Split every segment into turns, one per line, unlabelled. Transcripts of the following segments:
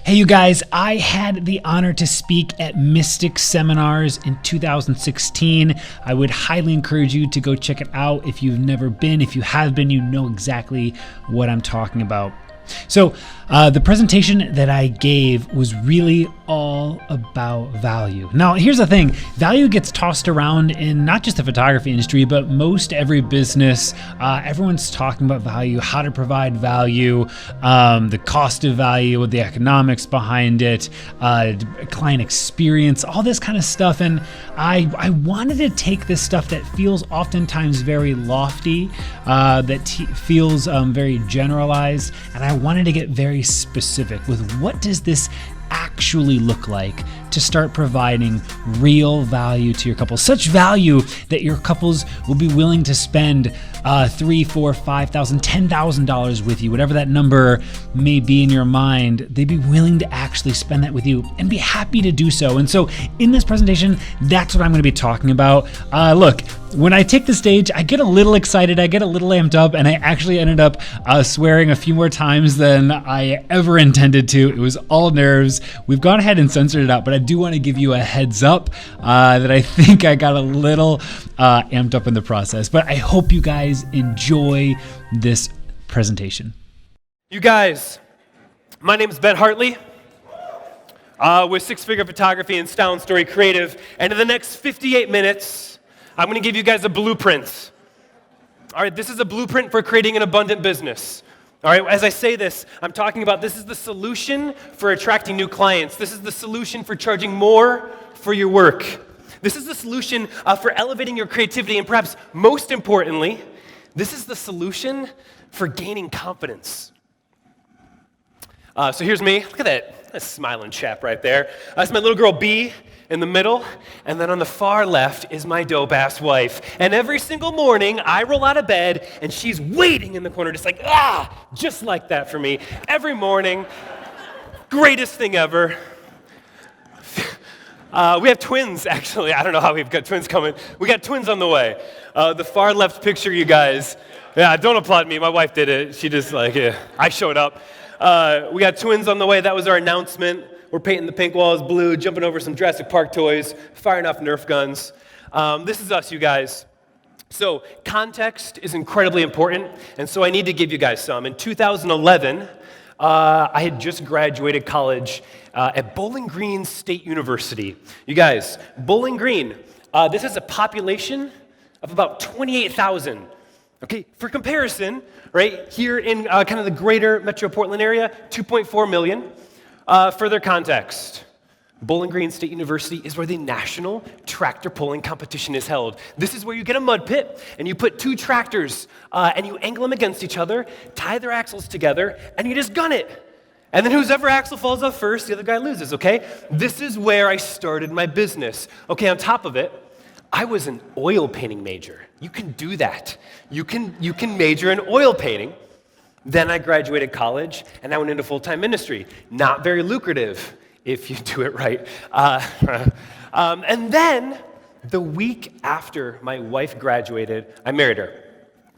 Hey, you guys, I had the honor to speak at Mystic Seminars in 2016. I would highly encourage you to go check it out if you've never been. If you have been, you know exactly what I'm talking about. So the presentation that I gave was really all about value. Now, here's the thing. Value gets tossed around in not just the photography industry, but most every business. Everyone's talking about value, how to provide value, the cost of value, the economics behind it, client experience, all this kind of stuff. And I wanted to take this stuff that feels oftentimes very lofty, that feels very generalized, and I wanted to get very specific with what does this actually look like to start providing real value to your couple. Such value that your couples will be willing to spend $3,000, $4,000, $5,000, $10,000 with you, whatever that number may be in your mind. They'd be willing to actually spend that with you and be happy to do so. And so in this presentation, that's what I'm going to be talking about. Look, when I take the stage, I get a little excited, I get a little amped up, and I actually ended up swearing a few more times than I ever intended to. It was all nerves. We've gone ahead and censored it out, but I do want to give you a heads up that I think I got a little amped up in the process. But I hope you guys enjoy this presentation.
You guys, my name is Ben Hartley with Six Figure Photography and Style and Story Creative, and in the next 58 minutes, I'm going to give you guys a blueprint. All right, this is a blueprint for creating an abundant business. All right, as I say this, I'm talking about this is the solution for attracting new clients. This is the solution for charging more for your work. This is the solution for elevating your creativity, and perhaps most importantly, this is the solution for gaining confidence. So here's me. Look at that smiling chap right there. That's my little girl B in the middle, and then on the far left is my dope-ass wife. And every single morning, I roll out of bed, and she's waiting in the corner, just like, just like that for me. Every morning, greatest thing ever. We have twins, actually. I don't know how we've got twins coming. We got twins on the way. The far left picture, you guys. Yeah, don't applaud me. My wife did it. She just I showed up. We got twins on the way. That was our announcement. We're painting the pink walls blue, jumping over some Jurassic Park toys, firing off Nerf guns. This is us, you guys. So context is incredibly important, and so I need to give you guys some. In 2011, I had just graduated college at Bowling Green State University. You guys, Bowling Green, this has a population of about 28,000. Okay, for comparison, right, here in kind of the greater Metro Portland area, 2.4 million. Further context, Bowling Green State University is where the national tractor pulling competition is held. This is where you get a mud pit, and you put two tractors, and you angle them against each other, tie their axles together, and you just gun it. And then whoever axle falls off first, the other guy loses, okay? This is where I started my business. Okay, on top of it, I was an oil painting major. You can do that. You can major in oil painting. Then I graduated college, and I went into full-time ministry. Not very lucrative, if you do it right. And then, the week after my wife graduated, I married her.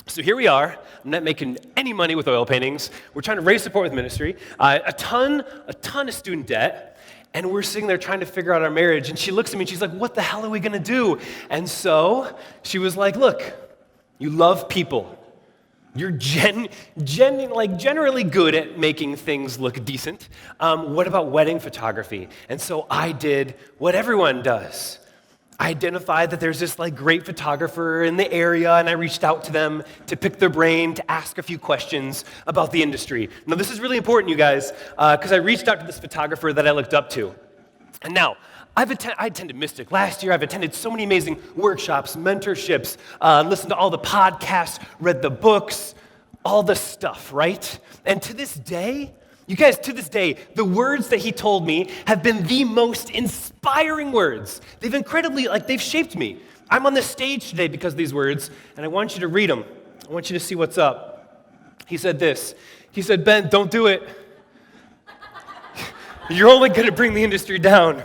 So here we are. I'm not making any money with oil paintings. We're trying to raise support with ministry. A ton of student debt. And we're sitting there trying to figure out our marriage. And she looks at me, and she's like, what the hell are we going to do? And so she was like, look, you love people. You're generally good at making things look decent. What about wedding photography? And so I did what everyone does. I identified that there's this great photographer in the area, and I reached out to them to pick their brain, to ask a few questions about the industry. Now, this is really important, you guys, because I reached out to this photographer that I looked up to. And now, I attended Mystic last year. I've attended so many amazing workshops, mentorships, listened to all the podcasts, read the books, all the stuff, right? And to this day, you guys, the words that he told me have been the most inspiring words. They've shaped me. I'm on the stage today because of these words, and I want you to read them. I want you to see what's up. He said this. He said, Ben, don't do it. You're only going to bring the industry down.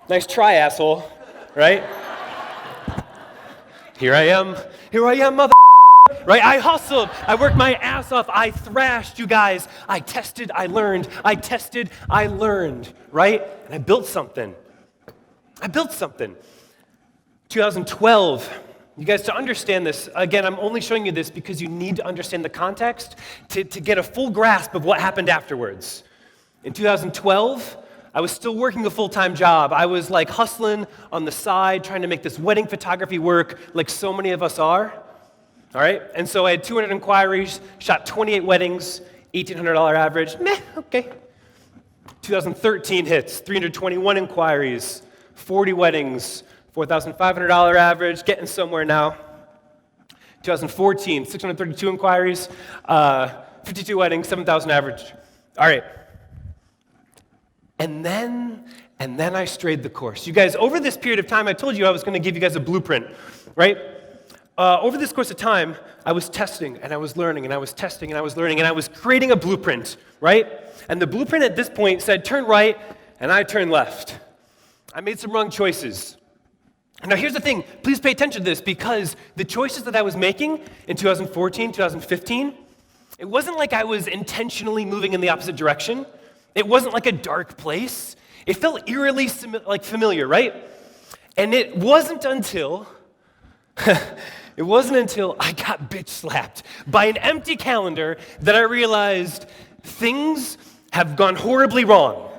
Nice try, asshole, right? Here I am, mother. right? I hustled. I worked my ass off. I thrashed, you guys. I tested, I learned. I tested, I learned, right? And I built something. 2012, you guys, to understand this, again, I'm only showing you this because you need to understand the context to get a full grasp of what happened afterwards. In 2012, I was still working a full-time job. I was like hustling on the side, trying to make this wedding photography work like so many of us are, all right? And so I had 200 inquiries, shot 28 weddings, $1,800 average, meh, okay. 2013 hits, 321 inquiries, 40 weddings, $4,500 average, getting somewhere now. 2014, 632 inquiries, 52 weddings, 7,000 average. All right. And then I strayed the course. You guys, over this period of time, I told you I was going to give you guys a blueprint, right? Over this course of time, I was testing, and I was learning, and I was testing, and I was learning, and I was creating a blueprint, right? And the blueprint at this point said turn right, and I turned left. I made some wrong choices. Now here's the thing, please pay attention to this, because the choices that I was making in 2014, 2015, it wasn't like I was intentionally moving in the opposite direction. It wasn't like a dark place. It felt eerily familiar, right? And it wasn't until I got bitch slapped by an empty calendar that I realized things have gone horribly wrong.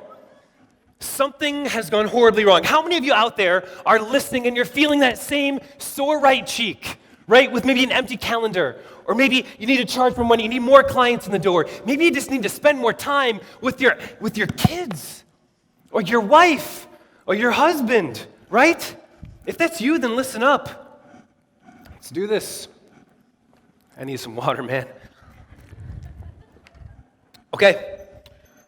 Something has gone horribly wrong. How many of you out there are listening and you're feeling that same sore right cheek, right? With maybe an empty calendar, or maybe you need to charge more money, you need more clients in the door. Maybe you just need to spend more time with your kids, or your wife, or your husband, right? If that's you, then listen up. Let's do this. I need some water, man. Okay.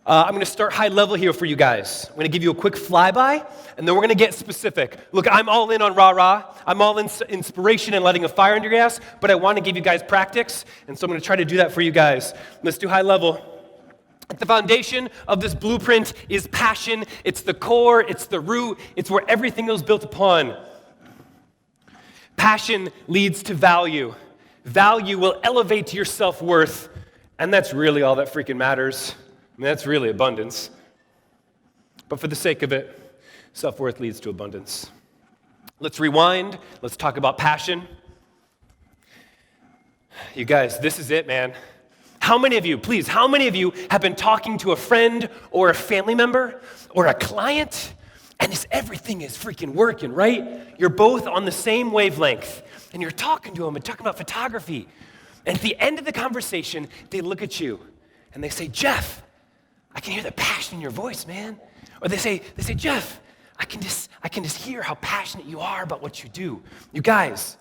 I'm going to start high level here for you guys. I'm going to give you a quick flyby, and then we're going to get specific. Look, I'm all in on rah-rah. I'm all in inspiration and letting a fire under your ass, but I want to give you guys practice, and so I'm going to try to do that for you guys. Let's do high level. At the foundation of this blueprint is passion. It's the core. It's the root. It's where everything is built upon. Passion leads to value. Value will elevate your self-worth, and that's really all that freaking matters. I mean, that's really abundance. But for the sake of it, self-worth leads to abundance. Let's rewind. Let's talk about passion. You guys, this is it, man. How many of you have been talking to a friend or a family member or a client, and everything is freaking working, right? You're both on the same wavelength, and you're talking to them and talking about photography. And at the end of the conversation, they look at you, and they say, Jeff, I can hear the passion in your voice, man. Or they say, Jeff, I can just hear how passionate you are about what you do. You guys,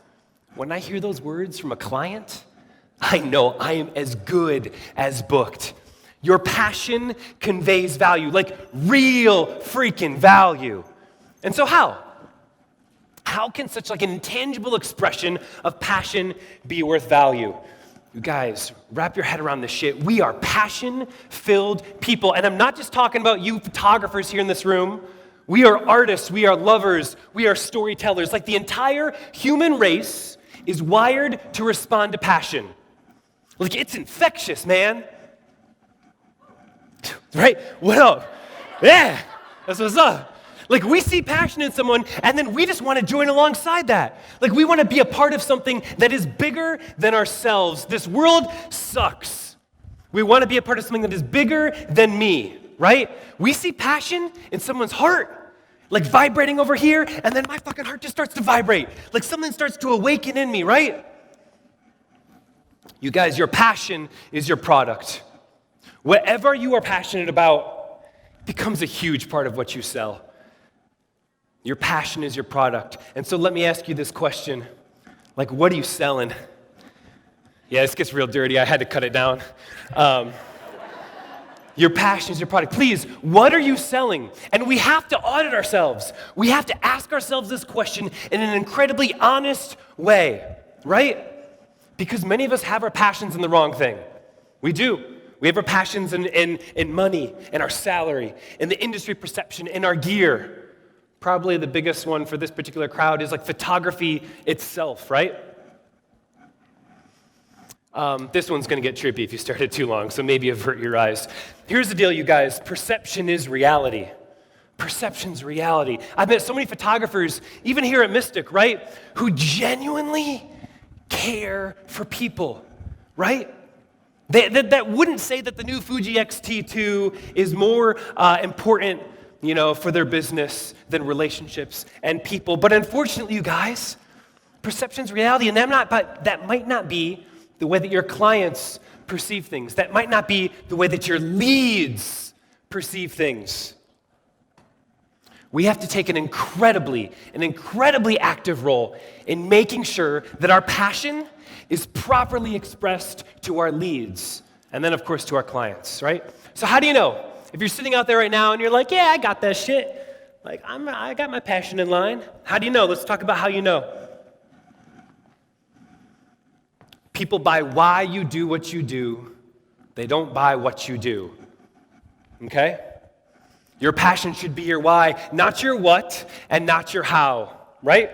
when I hear those words from a client, I know I am as good as booked. Your passion conveys value, like real freaking value. And so how? How can such like an intangible expression of passion be worth value? You guys, wrap your head around this shit. We are passion-filled people. And I'm not just talking about you photographers here in this room. We are artists. We are lovers. We are storytellers. Like the entire human race is wired to respond to passion. Like it's infectious, man. Right? What up? Yeah, that's what's up. Like we see passion in someone and then we just want to join alongside that. Like we want to be a part of something that is bigger than ourselves. This world sucks. We want to be a part of something that is bigger than me, right? We see passion in someone's heart, like vibrating over here, and then my fucking heart just starts to vibrate. Like something starts to awaken in me, right? You guys, your passion is your product. Whatever you are passionate about becomes a huge part of what you sell. Your passion is your product. And so let me ask you this question. Like, what are you selling? Yeah, this gets real dirty. I had to cut it down. Your passion is your product. Please, what are you selling? And we have to audit ourselves. We have to ask ourselves this question in an incredibly honest way, right? Because many of us have our passions in the wrong thing. We do. We have our passions in money, in our salary, in the industry perception, in our gear. Probably the biggest one for this particular crowd is like photography itself, right? This one's going to get trippy if you start it too long, so maybe avert your eyes. Here's the deal, you guys. Perception is reality. Perception's reality. I've met so many photographers, even here at Mystic, right, who genuinely care for people, right? That wouldn't say that the new Fuji X-T2 is more important, for their business than relationships and people. But unfortunately, you guys, perception's reality, and that might not be the way that your clients perceive things. That might not be the way that your leads perceive things. We have to take an incredibly active role in making sure that our passion is properly expressed to our leads, and then, of course, to our clients, right? So how do you know? If you're sitting out there right now and you're like, yeah, I got that shit. Like, I got my passion in line. How do you know? Let's talk about how you know. People buy why you do what you do. They don't buy what you do, okay? Your passion should be your why, not your what and not your how, right?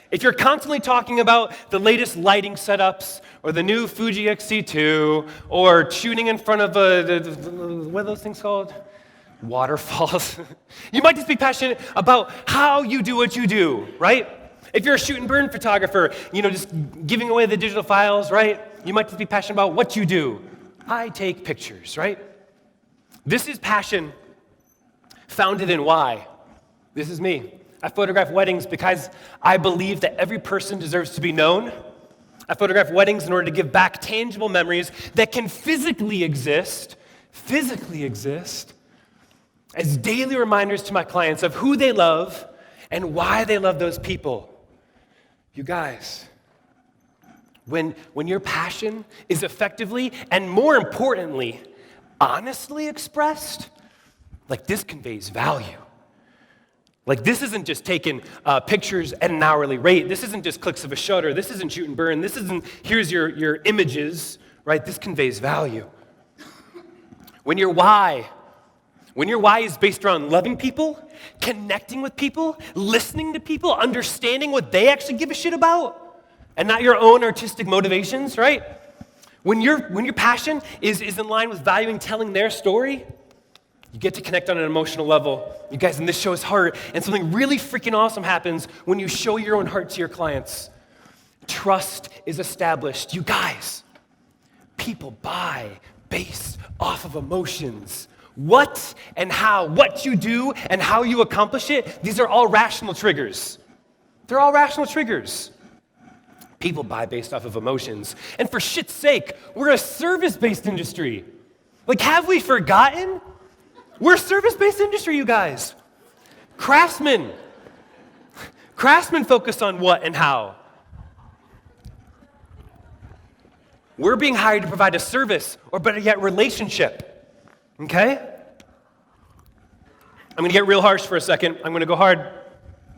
If you're constantly talking about the latest lighting setups or the new Fuji X-T2 or shooting in front of what are those things called? Waterfalls. You might just be passionate about how you do what you do, right? If you're a shoot and burn photographer, just giving away the digital files, right? You might just be passionate about what you do. I take pictures, right? This is passion founded in why. This is me. I photograph weddings because I believe that every person deserves to be known. I photograph weddings in order to give back tangible memories that can physically exist as daily reminders to my clients of who they love and why they love those people. You guys, when your passion is effectively and more importantly, honestly expressed, like this conveys value. Like this isn't just taking pictures at an hourly rate. This isn't just clicks of a shutter. This isn't shoot and burn. This isn't, here's your images, right? This conveys value. When your why is based around loving people, connecting with people, listening to people, understanding what they actually give a shit about, and not your own artistic motivations, right? When your passion is in line with valuing telling their story, you get to connect on an emotional level. You guys, and this shows heart, and something really freaking awesome happens when you show your own heart to your clients. Trust is established. You guys, people buy based off of emotions. What and how, what you do and how you accomplish it, these are all rational triggers. They're all rational triggers. People buy based off of emotions. And for shit's sake, we're a service-based industry. Like, have we forgotten? We're a service-based industry, you guys. Craftsmen focus on what and how. We're being hired to provide a service, or better yet, relationship. Okay? I'm going to get real harsh for a second. I'm going to go hard.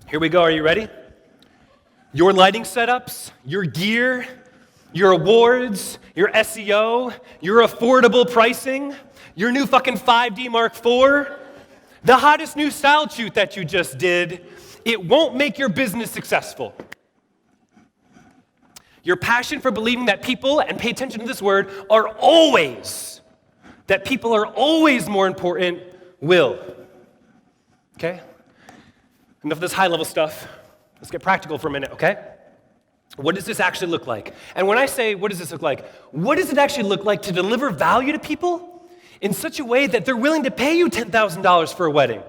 Here we go. Are you ready? Your lighting setups, your gear, your awards, your SEO, your affordable pricing, your new fucking 5D Mark IV, the hottest new style shoot that you just did, it won't make your business successful. Your passion for believing that people, and pay attention to this word, that people are always more important, will. Okay? Enough of this high-level stuff. Let's get practical for a minute, okay? What does this actually look like? And when I say, what does this look like? What does it actually look like to deliver value to people in such a way that they're willing to pay you $10,000 for a wedding?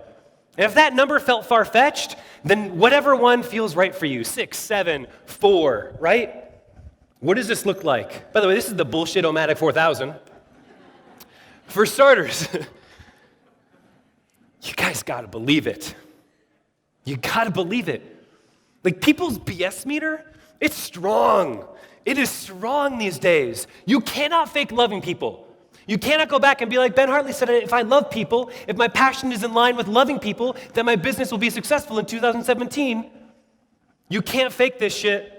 And if that number felt far-fetched, then whatever one feels right for you, 6, 7, 4, right? What does this look like? By the way, this is the bullshit Omatic 4000. For starters, you guys gotta believe it. You gotta believe it. Like, people's BS meter, it's strong. It is strong these days. You cannot fake loving people. You cannot go back and be like, Ben Hartley said, if I love people, if my passion is in line with loving people, then my business will be successful in 2017. You can't fake this shit.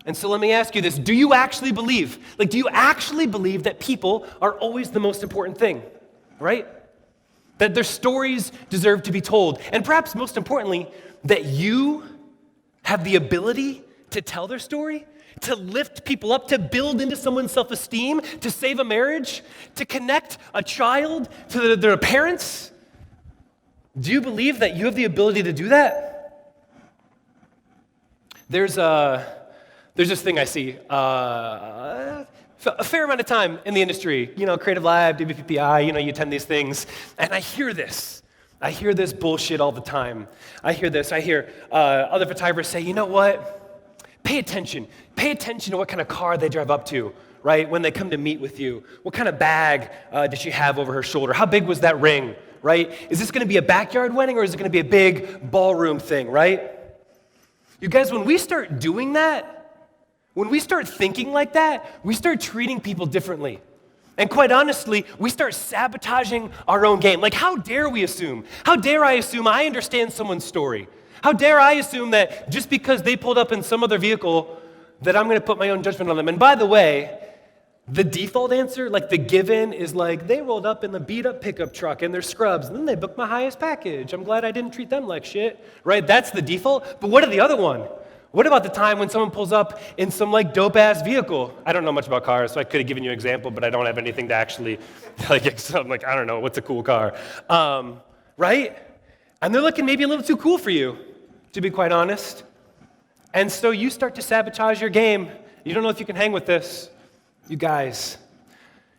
And so let me ask you this. Do you actually believe that people are always the most important thing, right? That their stories deserve to be told. And perhaps most importantly, that you have the ability to tell their story, to lift people up, to build into someone's self-esteem, to save a marriage, to connect a child to their parents? Do you believe that you have the ability to do that? There's this thing I see a fair amount of time in the industry, Creative Lab, WPPI, you attend these things, and I hear this bullshit all the time. I hear other photographers say, you know what? Pay attention to what kind of car they drive up to, right? When they come to meet with you. What kind of bag did she have over her shoulder? How big was that ring, right? Is this gonna be a backyard wedding or is it gonna be a big ballroom thing, right? You guys, when we start doing that, when we start thinking like that, we start treating people differently. And quite honestly, we start sabotaging our own game. Like, how dare we assume? How dare I assume I understand someone's story? How dare I assume that just because they pulled up in some other vehicle, that I'm going to put my own judgment on them? And by the way, the default answer, like the given, is like, they rolled up in the beat-up pickup truck in their scrubs, and then they booked my highest package. I'm glad I didn't treat them like shit, right? That's the default. But what are the other one? What about the time when someone pulls up in some dope-ass vehicle? I don't know much about cars, so I could have given you an example, but I don't have anything to actually, I don't know, what's a cool car? Right? And they're looking maybe a little too cool for you, to be quite honest. And so you start to sabotage your game. You don't know if you can hang with this. You guys,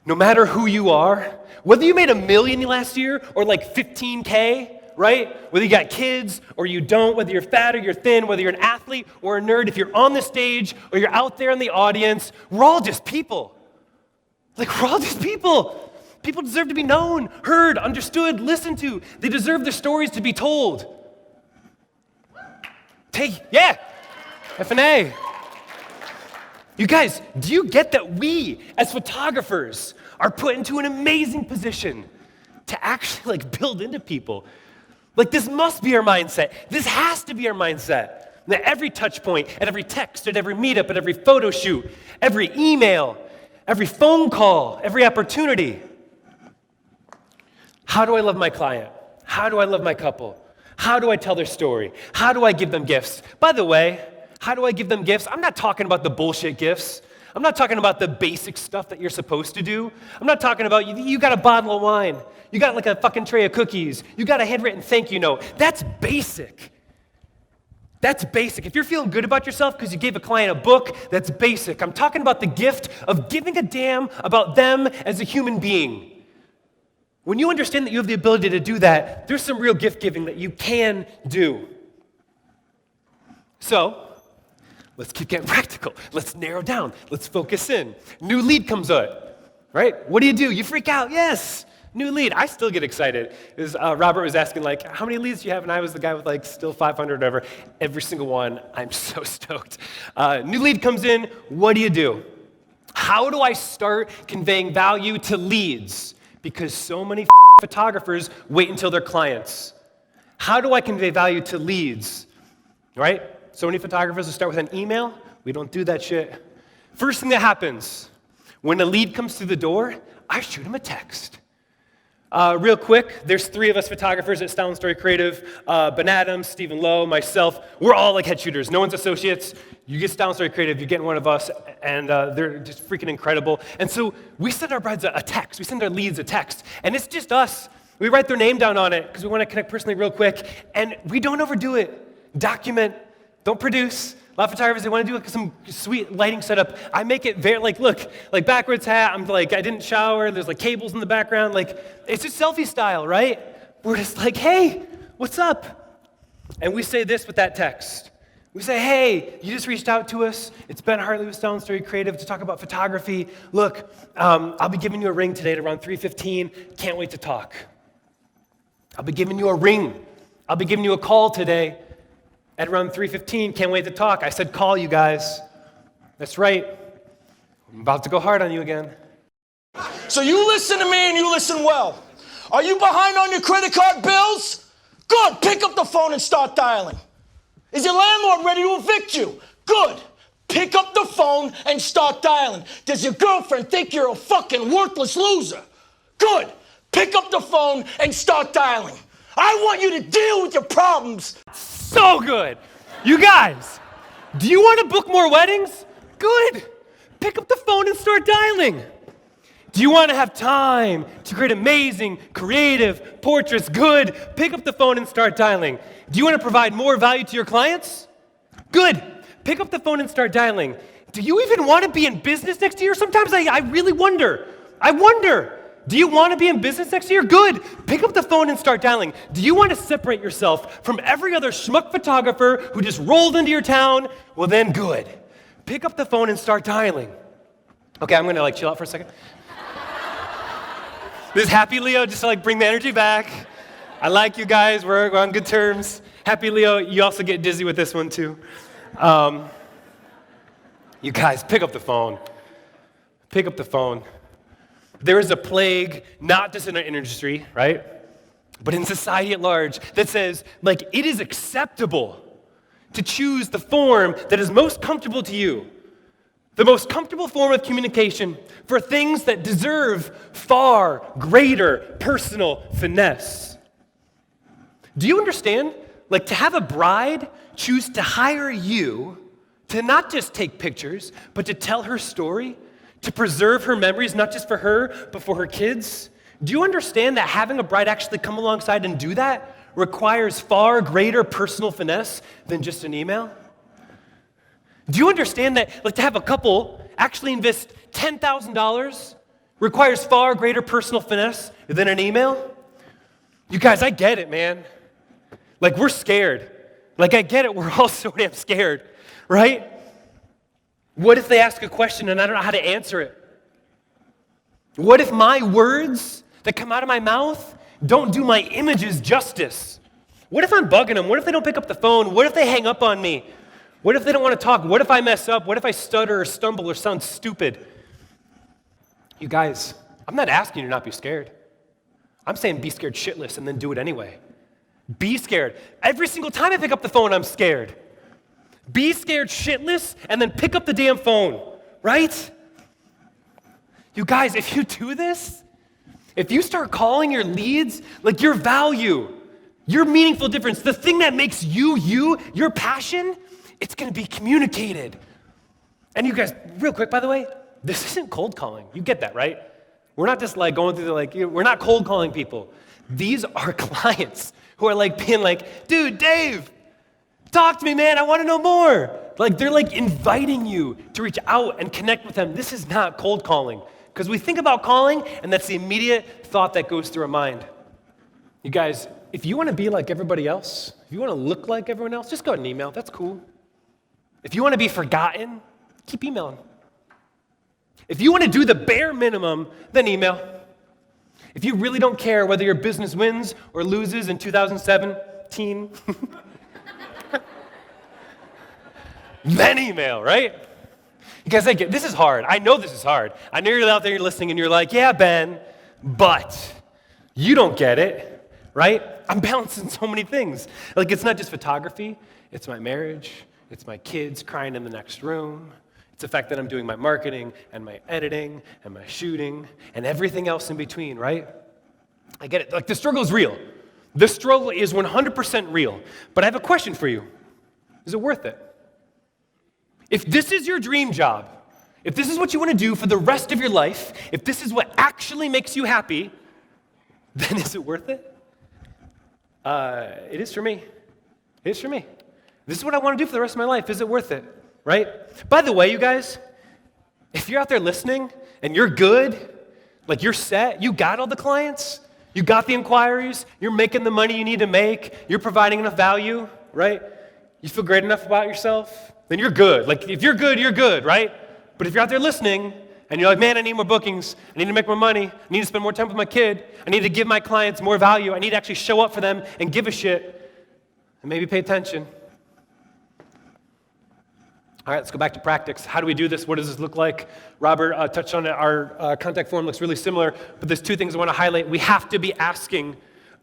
no matter who you are, whether you made $1 million last year or 15K, right? Whether you got kids or you don't, whether you're fat or you're thin, whether you're an athlete or a nerd, if you're on the stage or you're out there in the audience, we're all just people. We're all just people. People deserve to be known, heard, understood, listened to. They deserve their stories to be told. F&A. You guys, do you get that we, as photographers, are put into an amazing position to actually build into people? This must be our mindset. This has to be our mindset. At every touch point, at every text, at every meetup, at every photo shoot, every email, every phone call, every opportunity. How do I love my client? How do I love my couple? How do I tell their story? How do I give them gifts? By the way, how do I give them gifts? I'm not talking about the bullshit gifts. I'm not talking about the basic stuff that you're supposed to do. I'm not talking about you got a bottle of wine. You got a fucking tray of cookies. You got a handwritten thank you note. That's basic. That's basic. If you're feeling good about yourself because you gave a client a book, that's basic. I'm talking about the gift of giving a damn about them as a human being. When you understand that you have the ability to do that, there's some real gift giving that you can do. So, let's keep getting practical. Let's narrow down. Let's focus in. New lead comes up, right? What do? You freak out. Yes, new lead. I still get excited. Robert was asking, how many leads do you have? And I was the guy with, still 500 or whatever. Every single one. I'm so stoked. New lead comes in. What do? How do I start conveying value to leads? Because so many photographers wait until they're clients. How do I convey value to leads? Right? So many photographers will start with an email. We don't do that shit. First thing that happens, when a lead comes through the door, I shoot him a text. Real quick, there's 3 of us photographers at Style & Story Creative. Ben Adams, Stephen Lowe, myself. We're all head shooters. No one's associates. You get Style & Story Creative, you're getting one of us, and they're just freaking incredible. And so we send our brides a text. We send our leads a text. And it's just us. We write their name down on it because we want to connect personally real quick. And we don't overdo it. Document. Don't produce. A lot of photographers, they want to do some sweet lighting setup. I make it very, look, backwards hat. I'm I didn't shower. There's cables in the background. It's just selfie style, right? We're just hey, what's up? And we say this with that text. We say, hey, you just reached out to us. It's Ben Hartley with Style & Story Creative to talk about photography. Look, I'll be giving you a ring today at around 3:15. Can't wait to talk. I'll be giving you a ring. I'll be giving you a call today at around 3:15, can't wait to talk. I said call, you guys. That's right. I'm about to go hard on you again.
So you listen to me and you listen well. Are you behind on your credit card bills? Good, pick up the phone and start dialing. Is your landlord ready to evict you? Good, pick up the phone and start dialing. Does your girlfriend think you're a fucking worthless loser? Good, pick up the phone and start dialing. I want you to deal with your problems.
So good. You guys, Do you want to book more weddings? Good. Pick up the phone and start dialing. Do you want to have time to create amazing, creative portraits? Good. Pick up the phone and start dialing. Do you want to provide more value to your clients? Good. Pick up the phone and start dialing. Do you even want to be in business next year? Sometimes I really wonder. Do you want to be in business next year? Good. Pick up the phone and start dialing. Do you want to separate yourself from every other schmuck photographer who just rolled into your town? Well then, good. Pick up the phone and start dialing. Okay, I'm going to chill out for a second. This is Happy Leo, just to bring the energy back. I like you guys, we're on good terms. Happy Leo, you also get dizzy with this one too. You guys, pick up the phone. Pick up the phone. There is a plague, not just in our industry, right? But in society at large, that says, it is acceptable to choose the form that is most comfortable to you. The most comfortable form of communication for things that deserve far greater personal finesse. Do you understand? To have a bride choose to hire you to not just take pictures, but to tell her story, to preserve her memories, not just for her, but for her kids. Do you understand that having a bride actually come alongside and do that requires far greater personal finesse than just an email? Do you understand that to have a couple actually invest $10,000 requires far greater personal finesse than an email? You guys, I get it, man. We're scared. I get it, we're all so damn scared, right? What if they ask a question and I don't know how to answer it? What if my words that come out of my mouth don't do my images justice? What if I'm bugging them? What if they don't pick up the phone? What if they hang up on me? What if they don't want to talk? What if I mess up? What if I stutter or stumble or sound stupid? You guys, I'm not asking you to not be scared. I'm saying be scared shitless and then do it anyway. Be scared. Every single time I pick up the phone, I'm scared. Be scared shitless and then pick up the damn phone, right? You guys, if you do this, if you start calling your leads, your value, your meaningful difference, the thing that makes you, your passion, it's going to be communicated. And you guys, real quick, by the way, this isn't cold calling. You get that, right? We're not just going through we're not cold calling people. These are clients who are being dude, Dave, talk to me, man. I want to know more. They're inviting you to reach out and connect with them. This is not cold calling. Because we think about calling, and that's the immediate thought that goes through our mind. You guys, if you want to be like everybody else, if you want to look like everyone else, just go ahead and email. That's cool. If you want to be forgotten, keep emailing. If you want to do the bare minimum, then email. If you really don't care whether your business wins or loses in 2017, then email, right? Because this is hard. I know this is hard. I know you're out there, you're listening, and you're like, yeah, Ben, but you don't get it, right? I'm balancing so many things. It's not just photography. It's my marriage. It's my kids crying in the next room. It's the fact that I'm doing my marketing and my editing and my shooting and everything else in between, right? I get it. The struggle is real. The struggle is 100% real. But I have a question for you. Is it worth it? If this is your dream job, if this is what you want to do for the rest of your life, if this is what actually makes you happy, then is it worth it? It is for me. It is for me. This is what I want to do for the rest of my life. Is it worth it? Right? By the way, you guys, if you're out there listening and you're good, you're set, you got all the clients, you got the inquiries, you're making the money you need to make, you're providing enough value, right? You feel great enough about yourself, then you're good. If you're good, right? But if you're out there listening and you're man, I need more bookings, I need to make more money, I need to spend more time with my kid, I need to give my clients more value, I need to actually show up for them and give a shit, and maybe pay attention. All right, let's go back to practice. How do we do this? What does this look like? Robert touched on it. Our contact form looks really similar, but there's two things I want to highlight. We have to be asking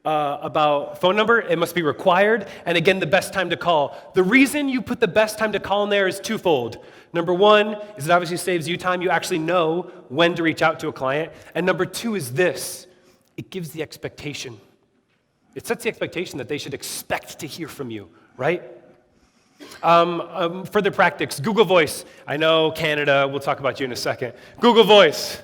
about phone number. It must be required. And again, the best time to call. The reason you put the best time to call in there is twofold. Number one is it obviously saves you time. You actually know when to reach out to a client. And number two is this. It gives the expectation. It sets the expectation that they should expect to hear from you, right? Further practice, Google Voice. I know Canada, we'll talk about you in a second. Google Voice.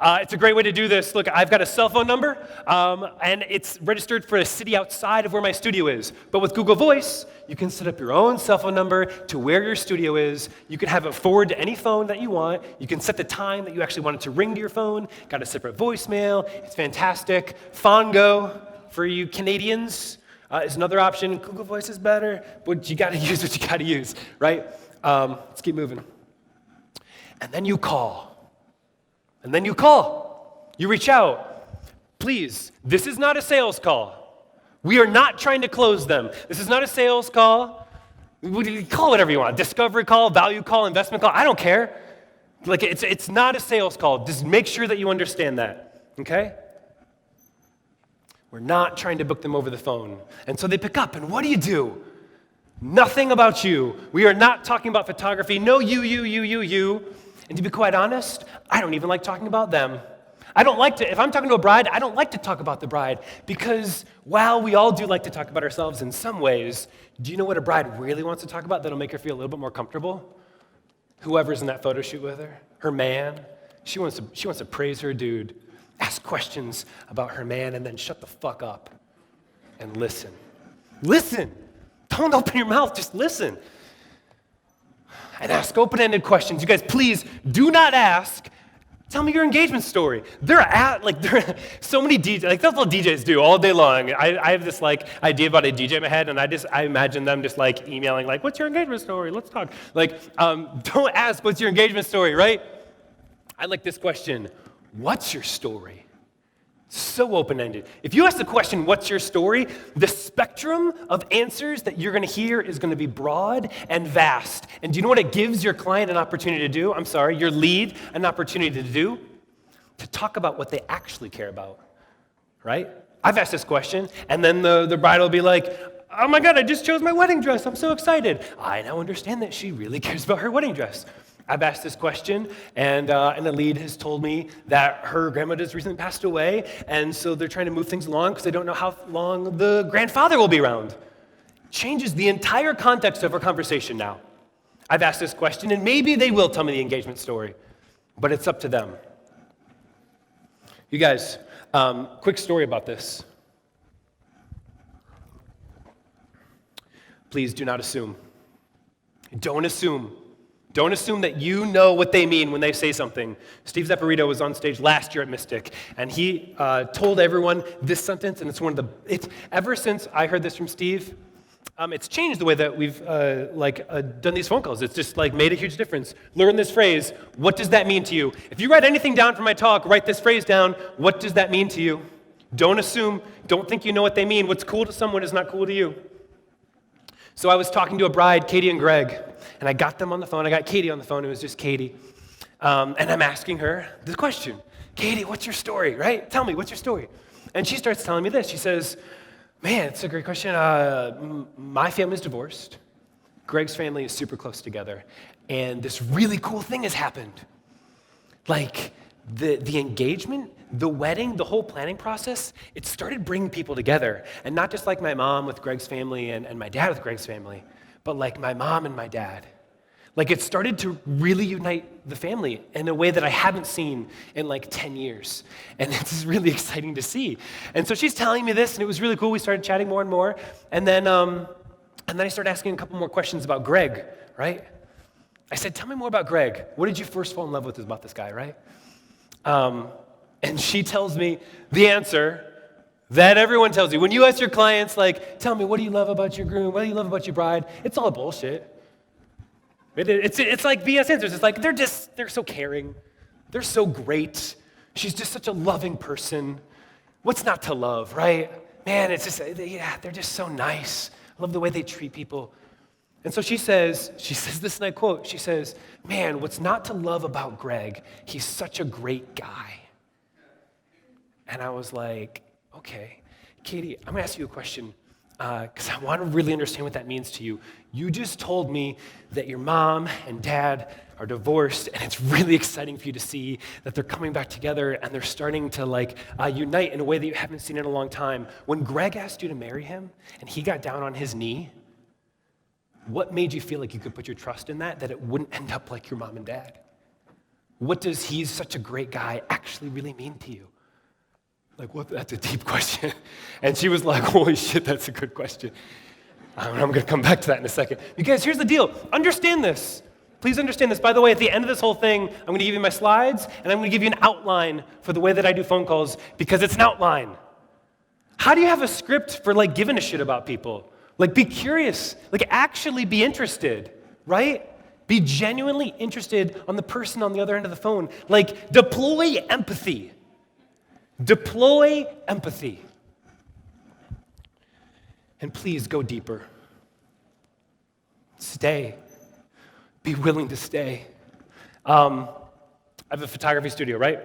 It's a great way to do this. Look, I've got a cell phone number, and it's registered for a city outside of where my studio is. But with Google Voice, you can set up your own cell phone number to where your studio is. You can have it forward to any phone that you want. You can set the time that you actually want it to ring to your phone. Got a separate voicemail. It's fantastic. Fongo, for you Canadians, is another option. Google Voice is better, but you got to use what you got to use, right? Let's keep moving. And then you call. And then you call. You reach out. Please, this is not a sales call. We are not trying to close them. This is not a sales call. Call whatever you want. Discovery call, value call, investment call. I don't care. Like it's not a sales call. Just make sure that you understand that. Okay? We're not trying to book them over the phone. And so they pick up, and what do? Nothing about you. We are not talking about photography. No you. And to be quite honest, I don't even like talking about them. I don't like to, if I'm talking to a bride, I don't like to talk about the bride because while we all do like to talk about ourselves in some ways, do you know what a bride really wants to talk about that'll make her feel a little bit more comfortable? Whoever's in that photo shoot with her man, she wants to praise her dude, ask questions about her man, and then shut the fuck up and listen. Listen! Don't open your mouth, just listen. And ask open-ended questions. You guys, please do not ask, tell me your engagement story. There are so many DJs, like that's what DJs do all day long. I have this idea about a DJ in my head, and I imagine them just emailing what's your engagement story? Let's talk. Don't ask what's your engagement story, right? I like this question. What's your story? So open-ended. If you ask the question, what's your story? The spectrum of answers that you're going to hear is going to be broad and vast. And do you know what it gives your client an opportunity to do? Your lead an opportunity to do? To talk about what they actually care about, right? I've asked this question, and then the bride will be like, oh my God, I just chose my wedding dress. I'm so excited. I now understand that she really cares about her wedding dress. I've asked this question, and the lead has told me that her grandma just recently passed away, and so they're trying to move things along because they don't know how long the grandfather will be around. Changes the entire context of our conversation now. I've asked this question, and maybe they will tell me the engagement story, but it's up to them. You guys, quick story about this. Please do not assume. Don't assume. Don't assume that you know what they mean when they say something. Steve Zapparito was on stage last year at Mystic, and he told everyone this sentence, and it's ever since I heard this from Steve, it's changed the way that we've done these phone calls. It's just made a huge difference. Learn this phrase. What does that mean to you? If you write anything down from my talk, write this phrase down. What does that mean to you? Don't assume. Don't think you know what they mean. What's cool to someone is not cool to you. So I was talking to a bride, Katie and Greg, and I got them on the phone. I got Katie on the phone. It was just Katie. And I'm asking her this question. Katie, what's your story, right? Tell me, what's your story? And she starts telling me this. She says, man, it's a great question. My family's divorced. Greg's family is super close together. And this really cool thing has happened. The engagement, the wedding, the whole planning process, it started bringing people together. And not just my mom with Greg's family and my dad with Greg's family, but my mom and my dad. It started to really unite the family in a way that I haven't seen in 10 years. And it's really exciting to see. And so she's telling me this, and it was really cool. We started chatting more and more. And then I started asking a couple more questions about Greg, right? I said, tell me more about Greg. What did you first fall in love with about this guy, right? And she tells me the answer that everyone tells you. When you ask your clients, tell me, what do you love about your groom? What do you love about your bride? It's all bullshit. It's like BS answers. It's they're so caring. They're so great. She's just such a loving person. What's not to love, right? Man, it's just, they're just so nice. I love the way they treat people. And so she says this, and I quote, she says, man, what's not to love about Greg? He's such a great guy. And I was like, okay, Katie, I'm gonna ask you a question because I want to really understand what that means to you. You just told me that your mom and dad are divorced, and it's really exciting for you to see that they're coming back together and they're starting to unite in a way that you haven't seen in a long time. When Greg asked you to marry him and he got down on his knee, what made you feel like you could put your trust in that it wouldn't end up like your mom and dad? What does he's such a great guy actually really mean to you? Like, what? That's a deep question. And she was like, holy shit, that's a good question. I'm going to come back to that in a second. You guys, here's the deal. Understand this. Please understand this. By the way, at the end of this whole thing, I'm going to give you my slides, and I'm going to give you an outline for the way that I do phone calls, because it's an outline. How do you have a script for, like, giving a shit about people? Like, be curious. Like, actually be interested, right? Be genuinely interested on the person on the other end of the phone. Like, deploy empathy. Deploy empathy. And please go deeper. Stay. Be willing to stay. I have a photography studio, right?